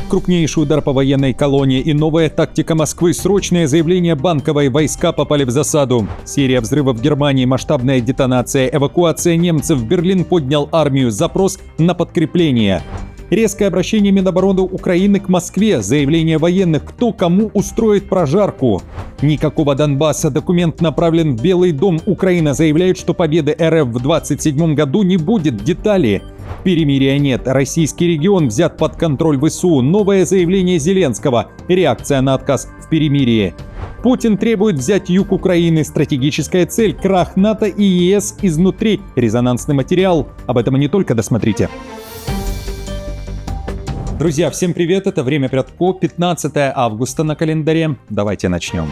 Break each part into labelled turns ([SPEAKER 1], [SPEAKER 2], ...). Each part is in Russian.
[SPEAKER 1] Крупнейший удар по военной колонии и новая тактика Москвы. Срочное заявление Банковой. Войска попали в засаду. Серия взрывов в Германии. Масштабная детонация. Эвакуация немцев. Берлин поднял армию. Запрос на подкрепление. Резкое обращение Минобороны Украины к Москве. Заявление военных, кто кому устроит прожарку. Никакого Донбасса. Документ направлен в Белый дом. Украина заявляет, что победы РФ в 2027 году не будет. Детали. Перемирия нет. Российский регион взят под контроль ВСУ. Новое заявление Зеленского. Реакция на отказ в перемирии. Путин требует взять юг Украины. Стратегическая цель – крах НАТО и ЕС изнутри. Резонансный материал. Об этом и не только, досмотрите. Друзья, всем привет, это «Время Прядко», 15 августа на календаре. Давайте начнем.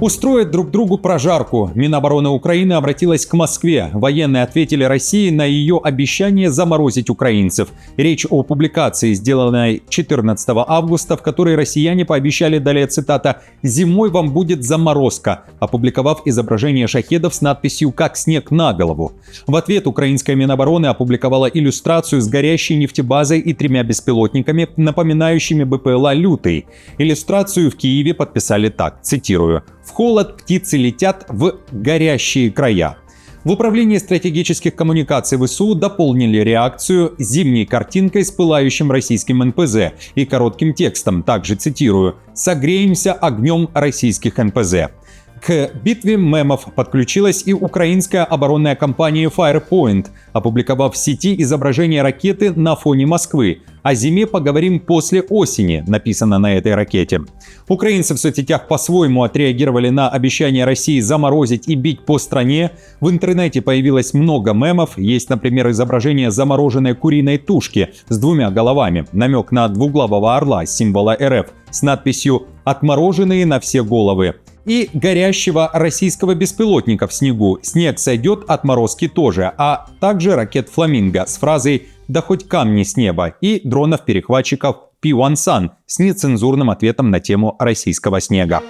[SPEAKER 1] Устроят друг другу прожарку. Минобороны Украины обратилась к Москве. Военные ответили России на ее обещание заморозить украинцев. Речь о публикации, сделанной 14 августа, в которой россияне пообещали, далее цитата, «Зимой вам будет заморозка», опубликовав изображение шахедов с надписью «Как снег на голову». В ответ украинская Минобороны опубликовала иллюстрацию с горящей нефтебазой и 3 беспилотниками, напоминающими БПЛА «Лютый». Иллюстрацию в Киеве подписали так, цитирую: «В холод птицы летят в горящие края». В управлении стратегических коммуникаций ВСУ дополнили реакцию зимней картинкой с пылающим российским НПЗ и коротким текстом, также цитирую: «Согреемся огнем российских НПЗ». К битве мемов подключилась и украинская оборонная компания Firepoint, опубликовав в сети изображение ракеты на фоне Москвы. «О зиме поговорим после осени», написано на этой ракете. Украинцы в соцсетях по-своему отреагировали на обещание России заморозить и бить по стране. В интернете появилось много мемов. Есть, например, изображение замороженной куриной тушки с 2 головами. Намек на двуглавого орла, символа РФ, с надписью «Отмороженные на все головы». И горящего российского беспилотника в снегу. Снег сойдет, отморозки тоже. А также ракет «Фламинго» с фразой «Да хоть камни с неба» и дронов-перехватчиков P1Sun с нецензурным ответом на тему российского снега.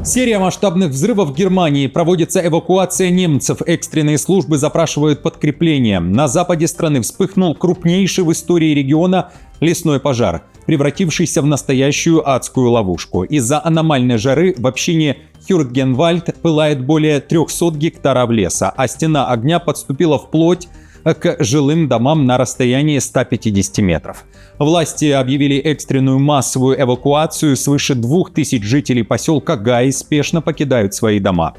[SPEAKER 1] Серия масштабных взрывов в Германии. Проводится эвакуация немцев. Экстренные службы запрашивают подкрепление. На западе страны вспыхнул крупнейший в истории региона лесной пожар, превратившийся в настоящую адскую ловушку. Из-за аномальной жары в общине Хюртгенвальд пылает более 300 гектаров леса, а стена огня подступила вплоть к жилым домам на расстоянии 150 метров. Власти объявили экстренную массовую эвакуацию. Свыше 2000 жителей поселка Гай спешно покидают свои дома.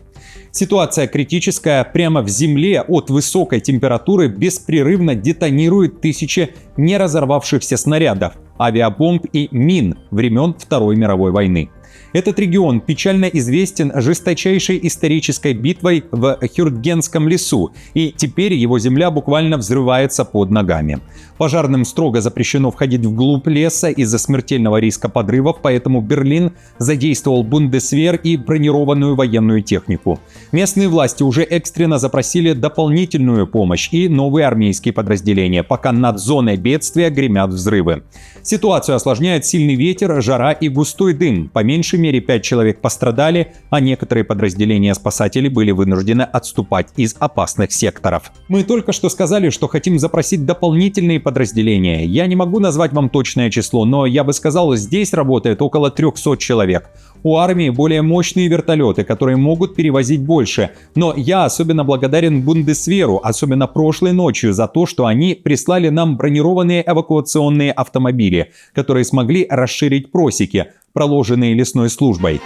[SPEAKER 1] Ситуация критическая. Прямо в земле от высокой температуры беспрерывно детонируют тысячи не разорвавшихся снарядов, авиабомб и мин времен Второй мировой войны. Этот регион печально известен жесточайшей исторической битвой в Хюртгенском лесу, и теперь его земля буквально взрывается под ногами. Пожарным строго запрещено входить вглубь леса из-за смертельного риска подрывов, поэтому Берлин задействовал бундесвер и бронированную военную технику. Местные власти уже экстренно запросили дополнительную помощь и новые армейские подразделения, пока над зоной бедствия гремят взрывы. Ситуацию осложняет сильный ветер, жара и густой дым. По меньшей мере 5 человек пострадали, а некоторые подразделения спасателей были вынуждены отступать из опасных секторов. Мы только что сказали, что хотим запросить дополнительные подразделения. Я не могу назвать вам точное число, но я бы сказал, здесь работает около 300 человек. У армии более мощные вертолеты, которые могут перевозить больше. Но я особенно благодарен Бундесверу, особенно прошлой ночью, за то, что они прислали нам бронированные эвакуационные автомобили, которые смогли расширить просеки, проложенные лесной службой.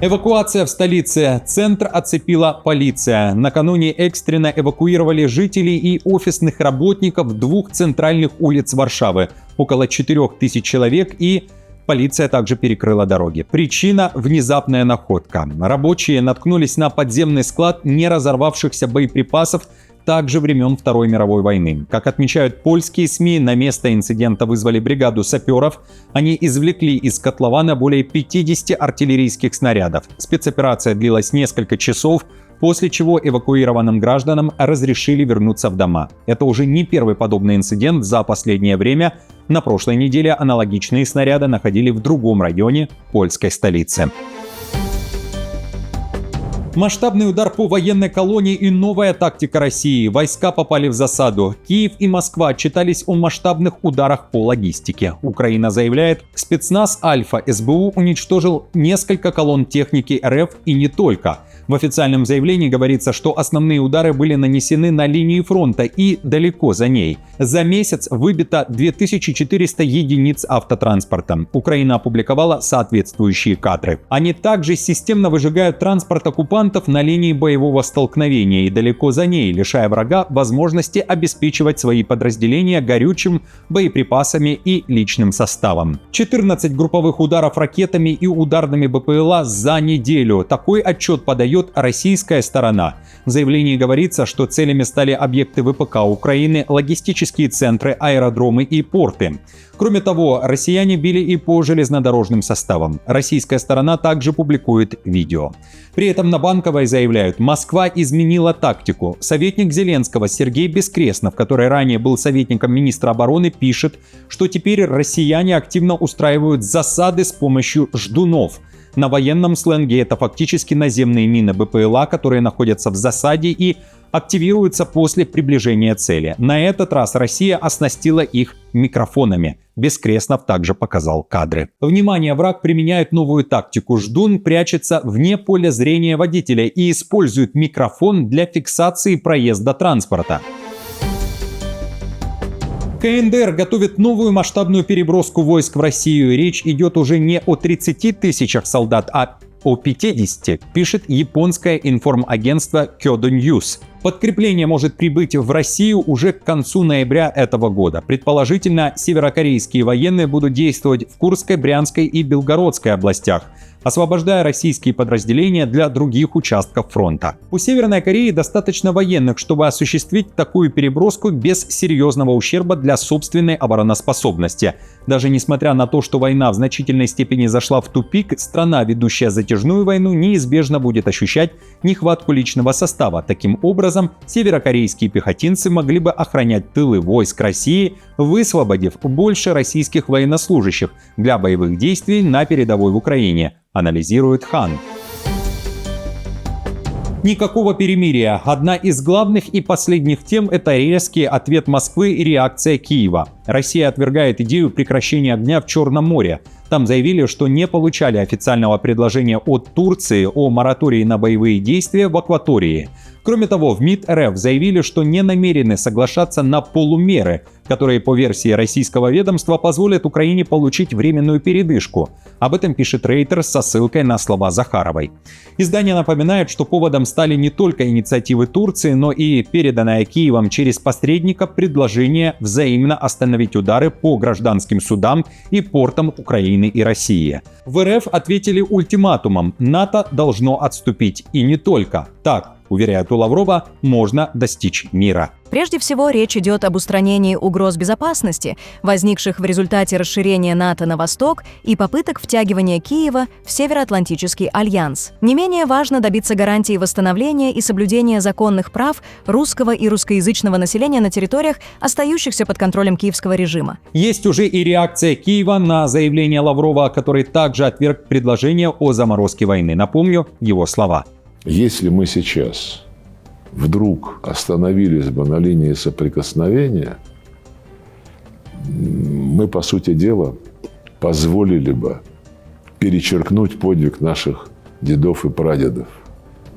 [SPEAKER 1] Эвакуация в столице. Центр оцепила полиция. Накануне экстренно эвакуировали жителей и офисных работников 2 центральных улиц Варшавы. Около 4000 человек, и полиция также перекрыла дороги. Причина – внезапная находка. Рабочие наткнулись на подземный склад не разорвавшихся боеприпасов также времен Второй мировой войны. Как отмечают польские СМИ, на место инцидента вызвали бригаду саперов. Они извлекли из котлована более 50 артиллерийских снарядов. Спецоперация длилась несколько часов, после чего эвакуированным гражданам разрешили вернуться в дома. Это уже не первый подобный инцидент за последнее время. На прошлой неделе аналогичные снаряды находили в другом районе польской столицы. Масштабный удар по военной колонии и новая тактика России. Войска попали в засаду. Киев и Москва отчитались о масштабных ударах по логистике. Украина заявляет, спецназ «Альфа» СБУ уничтожил несколько колонн техники РФ и не только. В официальном заявлении говорится, что основные удары были нанесены на линии фронта и далеко за ней. За месяц выбито 2400 единиц автотранспорта. Украина опубликовала соответствующие кадры. Они также системно выжигают транспорт оккупантов на линии боевого столкновения и далеко за ней, лишая врага возможности обеспечивать свои подразделения горючим, боеприпасами и личным составом. 14 групповых ударов ракетами и ударными БПЛА за неделю. Такой отчет подает российская сторона. В заявлении говорится, что целями стали объекты ВПК Украины, логистические центры, аэродромы и порты. Кроме того, россияне били и по железнодорожным составам. Российская сторона также публикует видео. При этом на Банковой заявляют, Москва изменила тактику. Советник Зеленского Сергей Бескреснов, который ранее был советником министра обороны, пишет, что теперь россияне активно устраивают засады с помощью ждунов. На военном сленге это фактически наземные мины БПЛА, которые находятся в засаде и активируются после приближения цели. На этот раз Россия оснастила их микрофонами. Бескреснов также показал кадры. Внимание, враг применяет новую тактику. Ждун прячется вне поля зрения водителя и использует микрофон для фиксации проезда транспорта. КНДР готовит новую масштабную переброску войск в Россию. Речь идет уже не о 30 тысячах солдат, а о 50, пишет японское информагентство Kyodo News. Подкрепление может прибыть в Россию уже к концу ноября этого года. Предположительно, северокорейские военные будут действовать в Курской, Брянской и Белгородской областях, освобождая российские подразделения для других участков фронта. У Северной Кореи достаточно военных, чтобы осуществить такую переброску без серьезного ущерба для собственной обороноспособности. Даже несмотря на то, что война в значительной степени зашла в тупик, страна, ведущая затяжную войну, неизбежно будет ощущать нехватку личного состава. Таким образом, северокорейские пехотинцы могли бы охранять тылы войск России, высвободив больше российских военнослужащих для боевых действий на передовой в Украине, анализирует Хан. Никакого перемирия. Одна из главных и последних тем – это резкий ответ Москвы и реакция Киева. Россия отвергает идею прекращения огня в Черном море. Там заявили, что не получали официального предложения от Турции о моратории на боевые действия в акватории. Кроме того, в МИД РФ заявили, что не намерены соглашаться на полумеры, которые, по версии российского ведомства, позволят Украине получить временную передышку. Об этом пишет Рейтер со ссылкой на слова Захаровой. Издание напоминает, что поводом стали не только инициативы Турции, но и переданное Киевом через посредника предложение взаимно остановить удары по гражданским судам и портам Украины и России. В РФ ответили ультиматумом: НАТО должно отступить. И не только. Так, уверяют у Лаврова, можно достичь мира.
[SPEAKER 2] Прежде всего, речь идет об устранении угроз безопасности, возникших в результате расширения НАТО на восток и попыток втягивания Киева в Североатлантический альянс. Не менее важно добиться гарантии восстановления и соблюдения законных прав русского и русскоязычного населения на территориях, остающихся под контролем киевского режима.
[SPEAKER 1] Есть уже и реакция Киева на заявление Лаврова, который также отверг предложение о заморозке войны. Напомню его слова.
[SPEAKER 3] Если мы сейчас вдруг остановились бы на линии соприкосновения, мы, по сути дела, позволили бы перечеркнуть подвиг наших дедов и прадедов,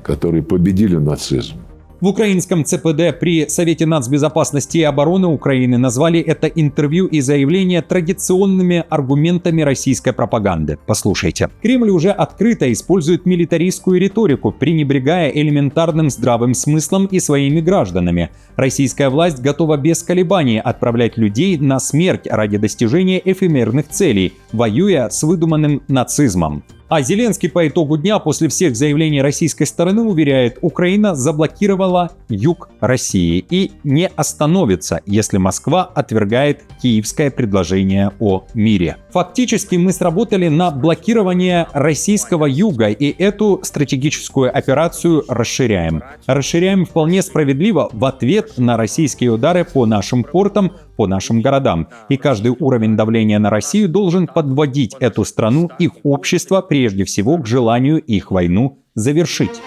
[SPEAKER 3] которые победили нацизм.
[SPEAKER 1] В украинском ЦПД при Совете нацбезопасности и обороны Украины назвали это интервью и заявление традиционными аргументами российской пропаганды. Послушайте. Кремль уже открыто использует милитаристскую риторику, пренебрегая элементарным здравым смыслом и своими гражданами. Российская власть готова без колебаний отправлять людей на смерть ради достижения эфемерных целей, воюя с выдуманным нацизмом. А Зеленский по итогу дня после всех заявлений российской стороны уверяет, Украина заблокировала юг России и не остановится, если Москва отвергает киевское предложение о мире. Фактически мы сработали на блокирование российского юга и эту стратегическую операцию расширяем. Расширяем вполне справедливо в ответ на российские удары по нашим портам, по нашим городам. И каждый уровень давления на Россию должен подводить эту страну, их общество, прежде всего к желанию их войну завершить.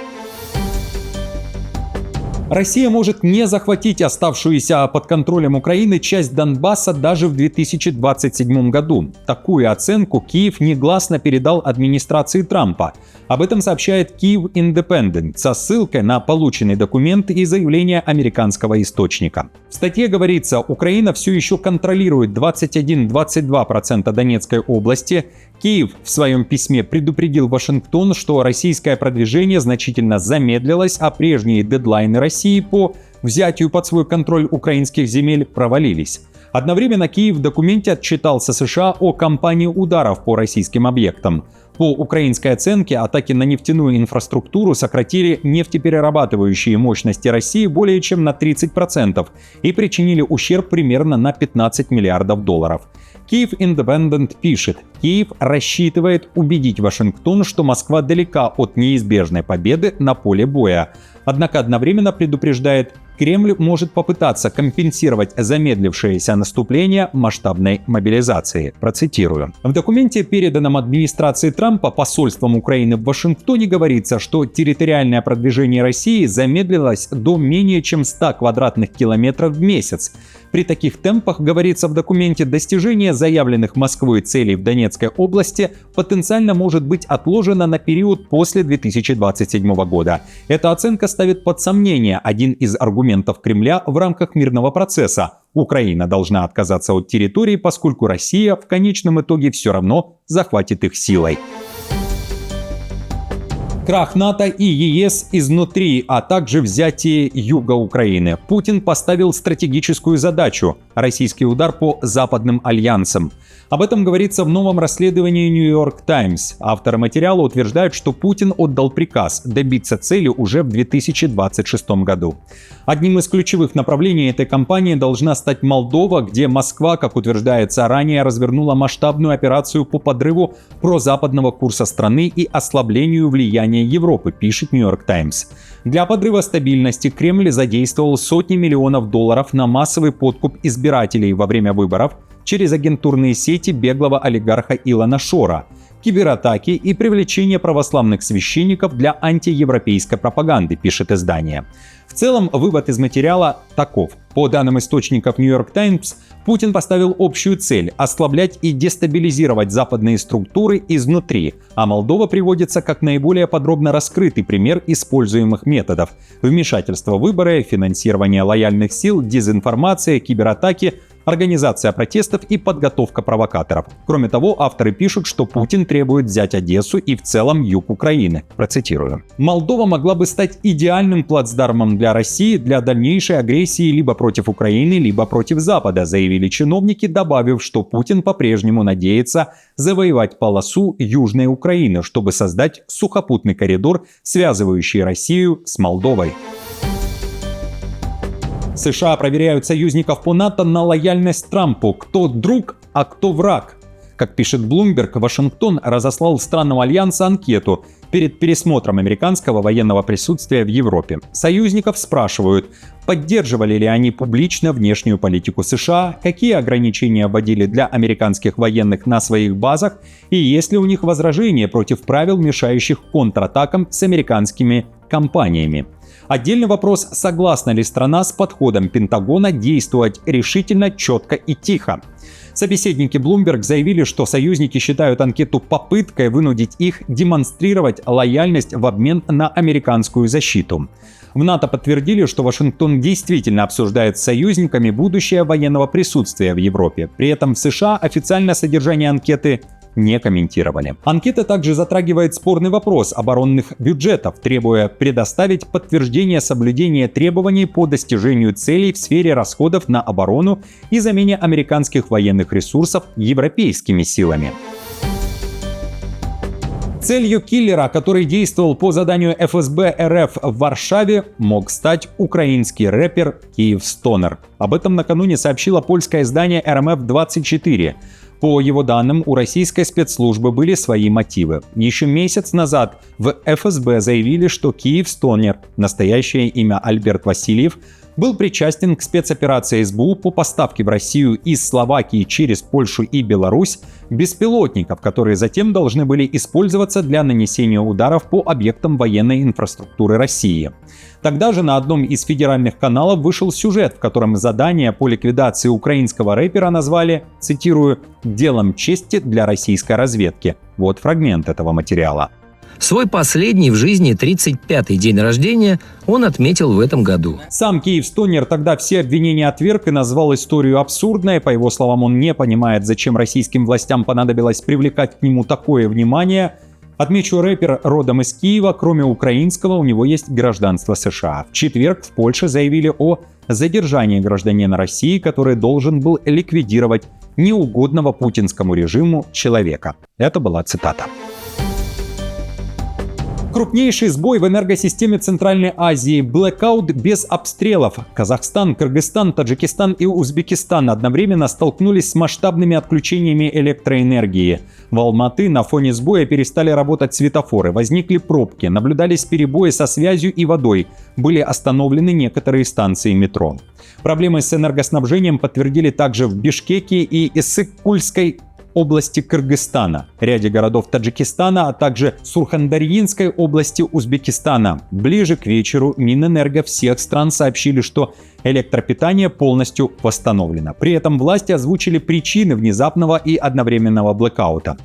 [SPEAKER 1] Россия может не захватить оставшуюся под контролем Украины часть Донбасса даже в 2027 году. Такую оценку Киев негласно передал администрации Трампа. Об этом сообщает Kyiv Independent со ссылкой на полученный документ и заявление американского источника. В статье говорится, Украина все еще контролирует 21-22% Донецкой области. Киев в своем письме предупредил Вашингтон, что российское продвижение значительно замедлилось, а прежние дедлайны России по взятию под свой контроль украинских земель провалились. Одновременно Киев в документе отчитался США о кампании ударов по российским объектам. По украинской оценке, атаки на нефтяную инфраструктуру сократили нефтеперерабатывающие мощности России более чем на 30% и причинили ущерб примерно на $15 миллиардов. Kyiv Independent пишет, Киев рассчитывает убедить Вашингтон, что Москва далека от неизбежной победы на поле боя. Однако одновременно предупреждает, Кремль может попытаться компенсировать замедлившееся наступление масштабной мобилизации. Процитирую. В документе, переданном администрации Трампа посольством Украины в Вашингтоне, говорится, что территориальное продвижение России замедлилось до менее чем 100 квадратных километров в месяц. При таких темпах, говорится в документе, достижение заявленных Москвой целей в Донецкой области потенциально может быть отложено на период после 2027 года. Эта оценка ставит под сомнение один из аргументов Кремля в рамках мирного процесса. Украина должна отказаться от территорий, поскольку Россия в конечном итоге все равно захватит их силой. Крах НАТО и ЕС изнутри, а также взятие юга Украины. Путин поставил стратегическую задачу – российский удар по западным альянсам. Об этом говорится в новом расследовании New York Times. Авторы материала утверждают, что Путин отдал приказ добиться цели уже в 2026 году. Одним из ключевых направлений этой кампании должна стать Молдова, где Москва, как утверждается ранее, развернула масштабную операцию по подрыву прозападного курса страны и ослаблению влияния Европы, пишет New York Times. Для подрыва стабильности Кремль задействовал сотни миллионов долларов на массовый подкуп избирателей во время выборов через агентурные сети беглого олигарха Илона Шора, кибератаки и привлечение православных священников для антиевропейской пропаганды, пишет издание. В целом, вывод из материала таков. По данным источников New York Times, Путин поставил общую цель – ослаблять и дестабилизировать западные структуры изнутри, а Молдова приводится как наиболее подробно раскрытый пример используемых методов – вмешательство в выборы, финансирование лояльных сил, дезинформация, кибератаки, организация протестов и подготовка провокаторов. Кроме того, авторы пишут, что Путин требует взять Одессу и в целом юг Украины. Процитирую. Молдова могла бы стать идеальным плацдармом для России для дальнейшей агрессии либо против Украины, либо против Запада, заявили чиновники, добавив, что Путин по-прежнему надеется завоевать полосу Южной Украины, чтобы создать сухопутный коридор, связывающий Россию с Молдовой. США проверяют союзников по НАТО на лояльность Трампу. Кто друг, а кто враг? Как пишет Bloomberg, Вашингтон разослал странам Альянса анкету перед пересмотром американского военного присутствия в Европе. Союзников спрашивают, поддерживали ли они публично внешнюю политику США, какие ограничения вводили для американских военных на своих базах и есть ли у них возражения против правил, мешающих контратакам с американскими компаниями. Отдельный вопрос, согласна ли страна с подходом Пентагона действовать решительно, четко и тихо. Собеседники Bloomberg заявили, что союзники считают анкету попыткой вынудить их демонстрировать лояльность в обмен на американскую защиту. В НАТО подтвердили, что Вашингтон действительно обсуждает с союзниками будущее военного присутствия в Европе. При этом в США официальное содержание анкеты не комментировали. Анкета также затрагивает спорный вопрос оборонных бюджетов, требуя предоставить подтверждение соблюдения требований по достижению целей в сфере расходов на оборону и замене американских военных ресурсов европейскими силами. Целью киллера, который действовал по заданию ФСБ РФ в Варшаве, мог стать украинский рэпер Kyivstoner. Об этом накануне сообщило польское издание РМФ-24. По его данным, у российской спецслужбы были свои мотивы. Еще месяц назад в ФСБ заявили, что Kyivstoner, настоящее имя Альберт Васильев, был причастен к спецоперации СБУ по поставке в Россию из Словакии через Польшу и Беларусь беспилотников, которые затем должны были использоваться для нанесения ударов по объектам военной инфраструктуры России. Тогда же на одном из федеральных каналов вышел сюжет, в котором задание по ликвидации украинского рэпера назвали, цитирую, «делом чести для российской разведки». Вот фрагмент этого материала.
[SPEAKER 4] Свой последний в жизни 35-й день рождения он отметил в этом году.
[SPEAKER 1] Сам Киевстонер тогда все обвинения отверг и назвал историю абсурдной. По его словам, он не понимает, зачем российским властям понадобилось привлекать к нему такое внимание. Отмечу, рэпер родом из Киева, кроме украинского, у него есть гражданство США. В четверг в Польше заявили о задержании гражданина России, который должен был ликвидировать неугодного путинскому режиму человека. Это была цитата. Крупнейший сбой в энергосистеме Центральной Азии. Блэкаут без обстрелов. Казахстан, Кыргызстан, Таджикистан и Узбекистан одновременно столкнулись с масштабными отключениями электроэнергии. В Алматы на фоне сбоя перестали работать светофоры, возникли пробки, наблюдались перебои со связью и водой, были остановлены некоторые станции метро. Проблемы с энергоснабжением подтвердили также в Бишкеке и Иссык-Кульской области Кыргызстана, ряде городов Таджикистана, а также Сурхандарьинской области Узбекистана. Ближе к вечеру Минэнерго всех стран сообщили, что электропитание полностью восстановлено. При этом власти озвучили причины внезапного и одновременного блэкаута.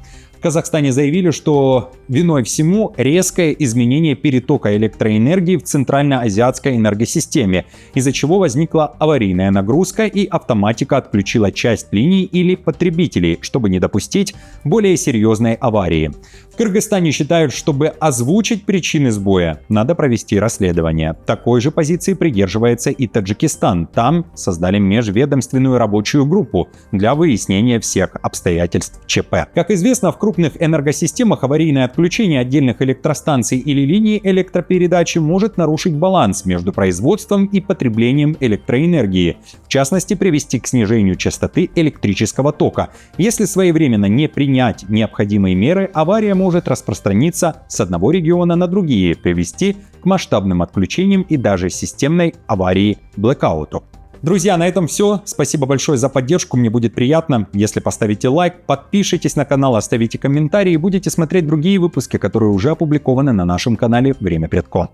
[SPEAKER 1] В Казахстане заявили, что виной всему резкое изменение перетока электроэнергии в центральноазиатской энергосистеме, из-за чего возникла аварийная нагрузка и автоматика отключила часть линий или потребителей, чтобы не допустить более серьезной аварии. В Кыргызстане считают, чтобы озвучить причины сбоя, надо провести расследование. Такой же позиции придерживается и Таджикистан. Там создали межведомственную рабочую группу для выяснения всех обстоятельств ЧП. Как известно, в крупных энергосистемах аварийное отключение отдельных электростанций или линий электропередачи может нарушить баланс между производством и потреблением электроэнергии, в частности, привести к снижению частоты электрического тока. Если своевременно не принять необходимые меры, авария может распространиться с одного региона на другие, привести к масштабным отключениям и даже системной аварии блэкауту. Друзья, на этом все. Спасибо большое за поддержку. Мне будет приятно, если поставите лайк, подпишитесь на канал, оставите комментарии и будете смотреть другие выпуски, которые уже опубликованы на нашем канале «Время Предко».